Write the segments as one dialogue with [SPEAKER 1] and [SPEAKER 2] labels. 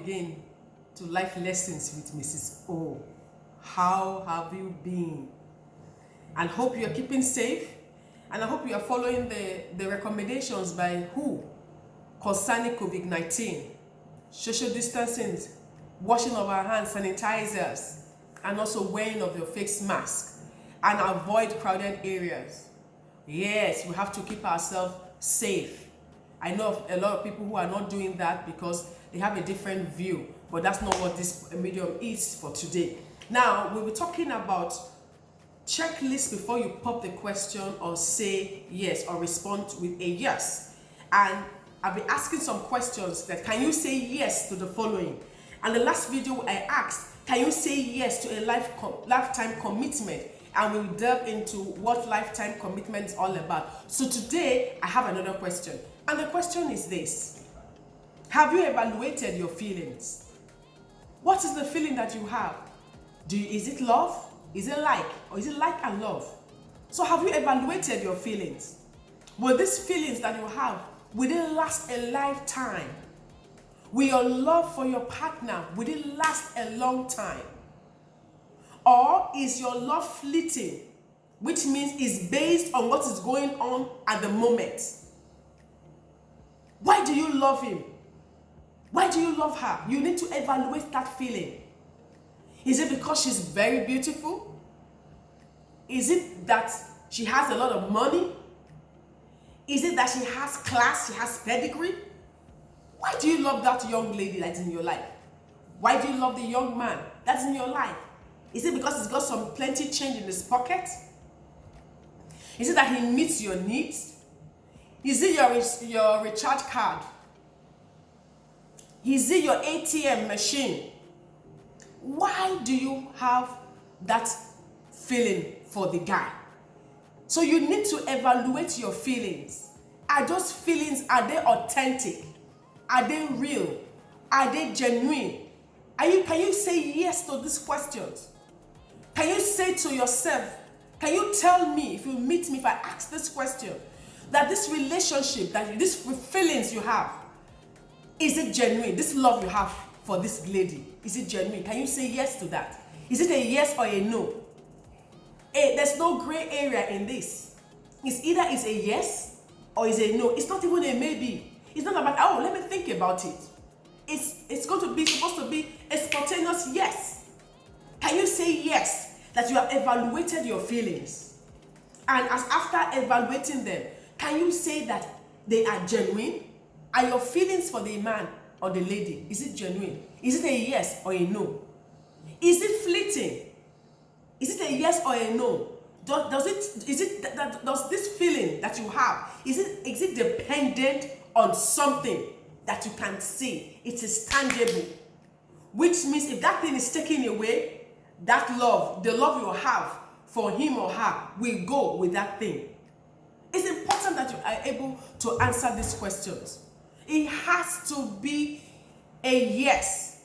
[SPEAKER 1] again to Life Lessons with Mrs. O. How have you been? And hope you are keeping safe, and I hope you are following the recommendations by WHO concerning COVID-19, social distancing, washing of our hands, sanitizers, and also wearing of your face mask, and avoid crowded areas. Yes, we have to keep ourselves safe. I know of a lot of people who are not doing that because they have a different view, but that's not what this medium is for today. Now, we'll be talking about checklist before you pop the question or say yes or respond with a yes. And I'll be asking some questions that can you say yes to the following? And the last video I asked, can you say yes to a lifetime commitment? And we'll delve into what lifetime commitment is all about. So today I have another question. And the question is this: have you evaluated your feelings? What is the feeling that you have? Is it love? Is it like? Or is it like and love? So have you evaluated your feelings? Will these feelings that you have, will it last a lifetime? Will your love for your partner, will it last a long time? Or is your love fleeting, which means it's based on what is going on at the moment? Why do you love him? Why do you love her? You need to evaluate that feeling. Is it because she's very beautiful? Is it that she has a lot of money? Is it that she has class, she has pedigree? Why do you love that young lady that's in your life? Why do you love the young man that's in your life? Is it because he's got some plenty change in his pocket? Is it that he meets your needs? Is it your recharge card? Is it your ATM machine? Why do you have that feeling for the guy? So you need to evaluate your feelings. Are those feelings, are they authentic? Are they real? Are they genuine? Can you say yes to these questions? Can you say to yourself, can you tell me, if you meet me, if I ask this question, that this relationship, that these feelings you have, is it genuine? This love you have for this lady, is it genuine? Can you say yes to that? Is it a yes or a no? There's no gray area in this. It's either is a yes or is a no. It's not even a maybe. It's not about, oh, let me think about it. It's going to be supposed to be a spontaneous yes. Can you say yes, that you have evaluated your feelings? And as after evaluating them, can you say that they are genuine? Are your feelings for the man or the lady, is it genuine? Is it a yes or a no? Is it fleeting? Is it a yes or a no? Does this feeling that you have, is it dependent on something that you can see? It is tangible. Which means if that thing is taken away, that love, the love you have for him or her, will go with that thing. It's important that you are able to answer these questions. It has to be a yes.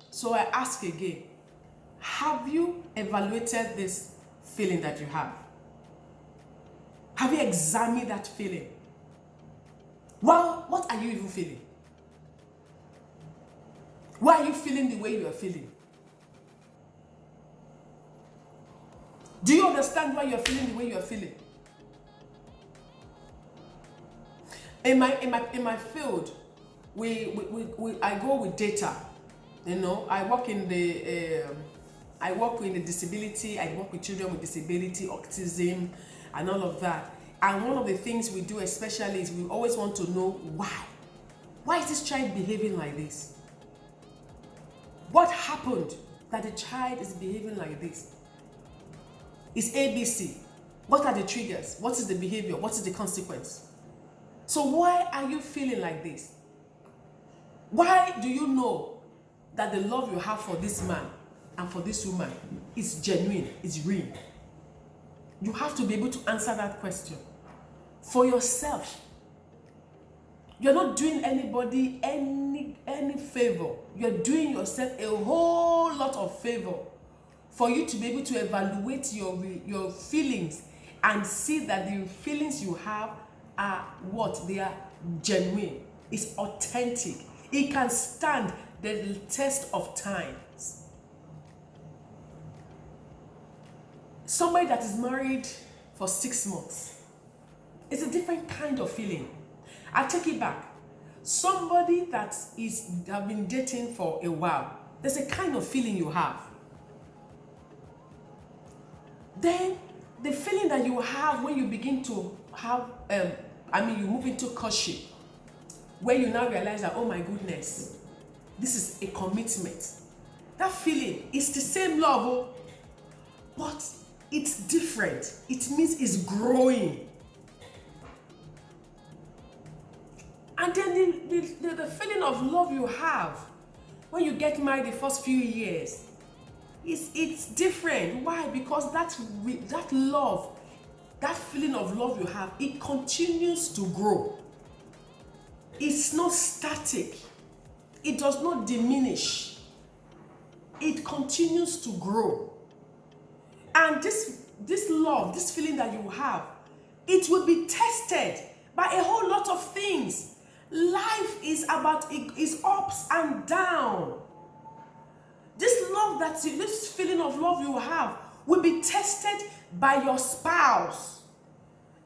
[SPEAKER 1] So I ask again, have you evaluated this feeling that you have? Have you examined that feeling? Well, what are you even feeling? Why are you feeling the way you are feeling? Do you understand why you are feeling the way you are feeling? In my field, I go with data. You know, I work in the disability. I work with children with disability, autism, and all of that. And one of the things we do especially is we always want to know why. Why is this child behaving like this? What happened that the child is behaving like this? It's ABC. What are the triggers? What is the behavior? What is the consequence? So why are you feeling like this? Why do you know that the love you have for this man and for this woman is genuine, is real? You have to be able to answer that question for yourself. You're not doing anybody any favor. You're doing yourself a whole lot of favor for you to be able to evaluate your feelings and see that the feelings you have are what? They are genuine. It's authentic. It can stand the test of times. Somebody that is married for 6 months, it's a different kind of feeling. I take it back. Somebody that have been dating for a while, there's a kind of feeling you have. Then the feeling that you have when you begin to have, you move into courtship, where you now realize that, oh my goodness, this is a commitment. That feeling is the same love, but it's different. It means it's growing. And then the feeling of love you have when you get married the first few years, it's different. Why? Because that love, that feeling of love you have, it continues to grow. It's not static. It does not diminish. It continues to grow. And this love, this feeling that you have, it will be tested by a whole lot of things. Life is ups and downs. This feeling of love you have will be tested by your spouse.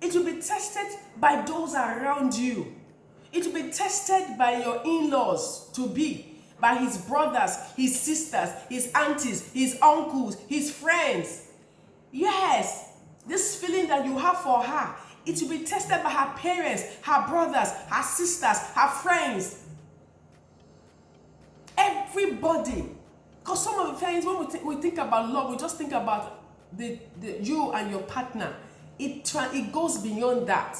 [SPEAKER 1] It will be tested by those around you. It will be tested by your in-laws to be, by his brothers, his sisters, his aunties, his uncles, his friends. Yes, this feeling that you have for her, it will be tested by her parents, her brothers, her sisters, her friends. Everybody. Because some of the times when we think about love, we just think about the you and your partner. It goes beyond that.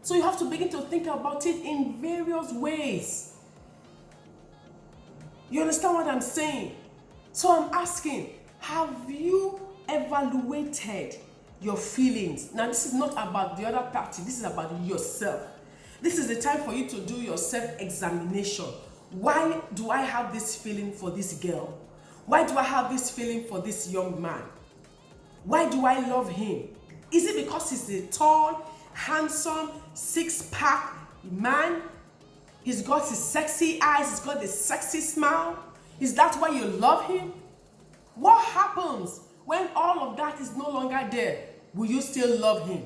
[SPEAKER 1] So you have to begin to think about it in various ways. You understand what I'm saying? So I'm asking, have you evaluated your feelings? Now, this is not about the other party. This is about yourself. This is the time for you to do your self-examination. Why do I have this feeling for this girl? Why do I have this feeling for this young man? Why do I love him? Is it because he's a tall, handsome, six-pack man? He's got his sexy eyes, he's got the sexy smile? Is that why you love him? What happens when all of that is no longer there? Will you still love him?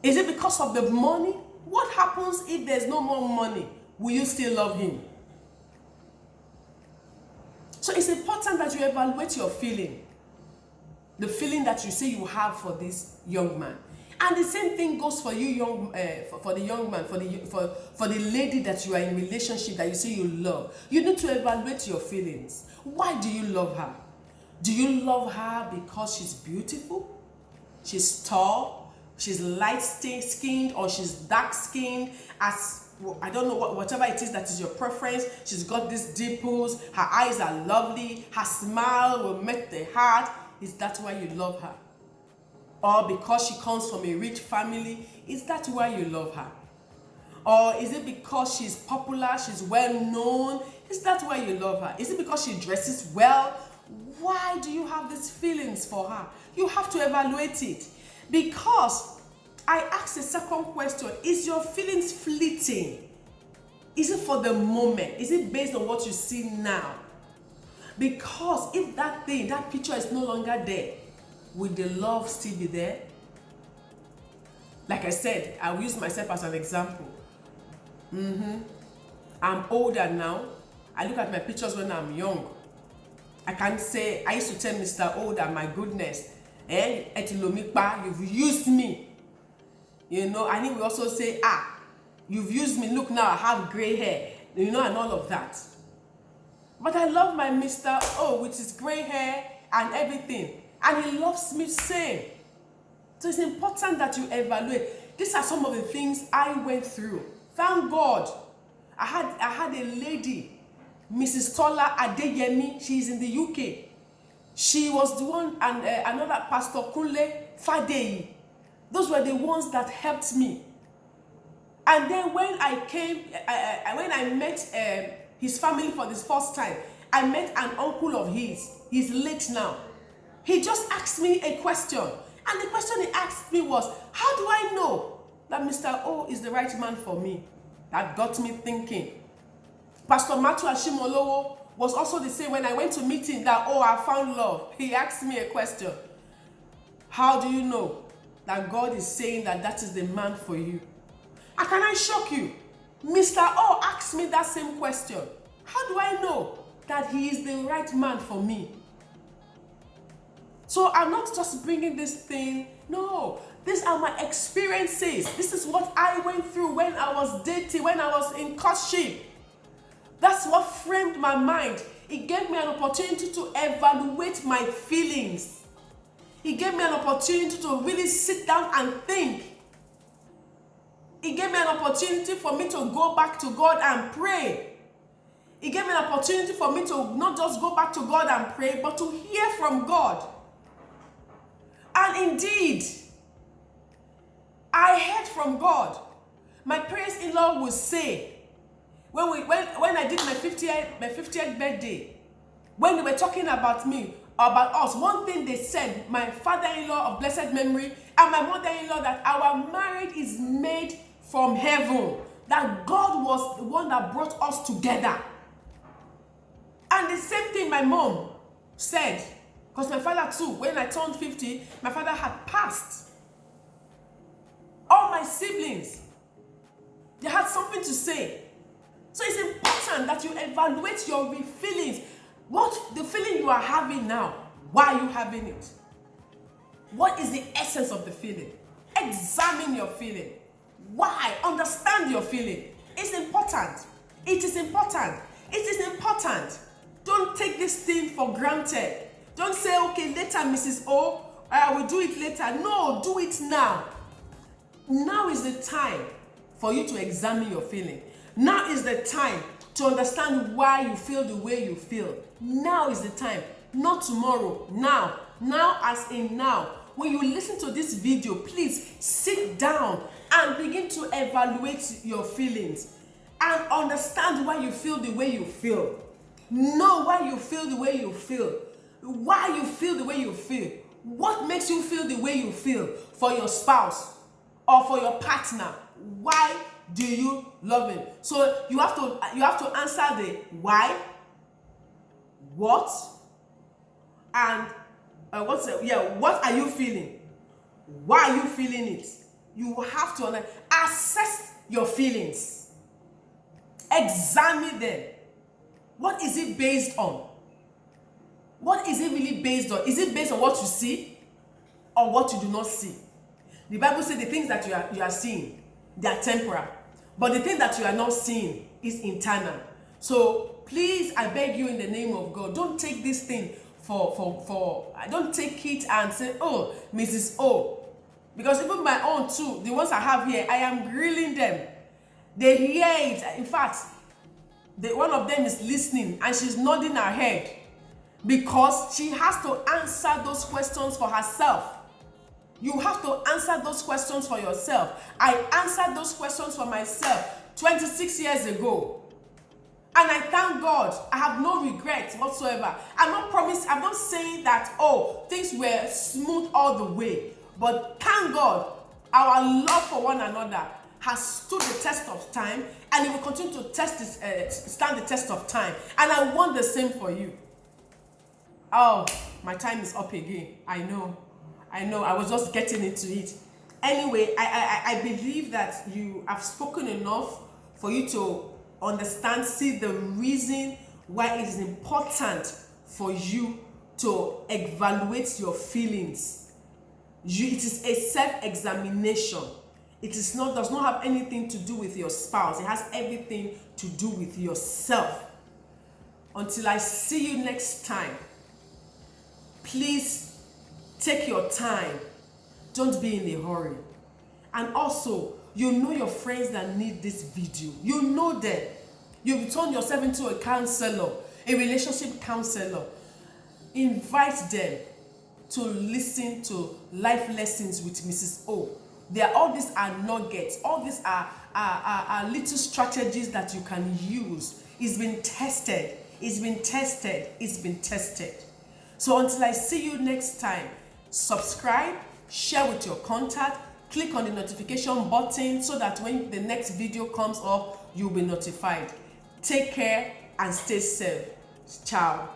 [SPEAKER 1] Is it because of the money? What happens if there's no more money? Will you still love him? So it's important that you evaluate your feeling. The feeling that you say you have for this young man. And the same thing goes for you, for the young man, for the lady that you are in relationship that you say you love. You need to evaluate your feelings. Why do you love her? Do you love her because she's beautiful? She's tall? She's light-skinned, or she's dark-skinned? I don't know, whatever it is that is your preference. She's got these dimples. Her eyes are lovely. Her smile will make the heart. Is that why you love her? Or because she comes from a rich family, is that why you love her? Or is it because she's popular, she's well known? Is that why you love her? Is it because she dresses well? Why do you have these feelings for her? You have to evaluate it. Because I asked the second question, is your feelings fleeting? Is it for the moment? Is it based on what you see now? Because if that picture is no longer there, will the love still be there? Like I said, I will use myself as an example. I'm older now. I look at my pictures when I'm young. I can't say, I used to tell Mr. Older, my goodness, Etilomikpa, you've used me. You know, I think we also say, you've used me, look now, I have gray hair, you know, and all of that. But I love my Mr. O with his gray hair and everything. And he loves me same. So it's important that you evaluate. These are some of the things I went through. Thank God. I had a lady, Mrs. Tola Adeyemi. She's in the UK. She was the one, and another Pastor Kunle Fadeyi. Those were the ones that helped me. And then when I met his family for this first time, I met an uncle of his. He's late now. He just asked me a question. And the question he asked me was, how do I know that Mr. O is the right man for me? That got me thinking. Pastor Matthew Ashimolowo was also the same. When I went to meet him that, oh, I found love, he asked me a question. How do you know that God is saying that that is the man for you? And can I shock you? Mr. O asked me that same question. How do I know that he is the right man for me? So I'm not just bringing this thing. No, these are my experiences. This is what I went through when I was dating, when I was in courtship. That's what framed my mind. It gave me an opportunity to evaluate my feelings. It gave me an opportunity to really sit down and think. It gave me an opportunity for me to go back to God and pray. It gave me an opportunity for me to not just go back to God and pray, but to hear from God. And indeed, I heard from God. My parents-in-law would say, when I did my 50th birthday, when they were talking about me, about us, one thing they said, my father-in-law of blessed memory and my mother-in-law, that our marriage is made from heaven, that God was the one that brought us together. And the same thing my mom said, because my father too, when I turned 50, my father had passed. All my siblings, they had something to say. So it's important that you evaluate your feelings. What the feeling you are having now, why are you having it? What is the essence of the feeling? Examine your feeling. Why? Understand your feeling. It's important. It is important. It is important. Don't take this thing for granted. Don't say, okay, later, Mrs. O, I will do it later. No, do it now. Now is the time for you to examine your feeling. Now is the time to understand why you feel the way you feel. Now is the time, not tomorrow. Now. Now as in now. When you listen to this video, please sit down and begin to evaluate your feelings and understand why you feel the way you feel. Know why you feel the way you feel. Why you feel the way you feel. What makes you feel the way you feel for your spouse or for your partner? Why do you love him? So you have to answer the why, what, and what are you feeling? Why are you feeling it? You have to assess your feelings. Examine them. What is it based on? What is it really based on? Is it based on what you see or what you do not see? The Bible says the things that you are seeing, they are temporal. But the thing that you are not seeing is internal. So please, I beg you in the name of God, don't take this thing don't take it and say, oh, Mrs. O. Because even my own too, the ones I have here, I am grilling them. They hear it. In fact, one of them is listening and she's nodding her head because she has to answer those questions for herself. You have to answer those questions for yourself. I answered those questions for myself 26 years ago. And I thank God. I have no regrets whatsoever. I'm not saying that, oh, things were smooth all the way. But thank God, our love for one another has stood the test of time, and it will continue to stand the test of time. And I want the same for you. Oh, my time is up again. I know. I was just getting into it. Anyway, I believe that you have spoken enough for you to understand, see the reason why it is important for you to evaluate your feelings. It is a self-examination. It does not have anything to do with your spouse. It has everything to do with yourself. Until I see you next time, please take your time. Don't be in a hurry. And also, you know your friends that need this video. You know them. You've turned yourself into a counselor, a relationship counselor. Invite them to listen to life lessons with Mrs. O. All these are nuggets. All these are little strategies that you can use. It's been tested. It's been tested. It's been tested. So until I see you next time, subscribe, share with your contact, click on the notification button so that when the next video comes up, you'll be notified. Take care and stay safe. Ciao.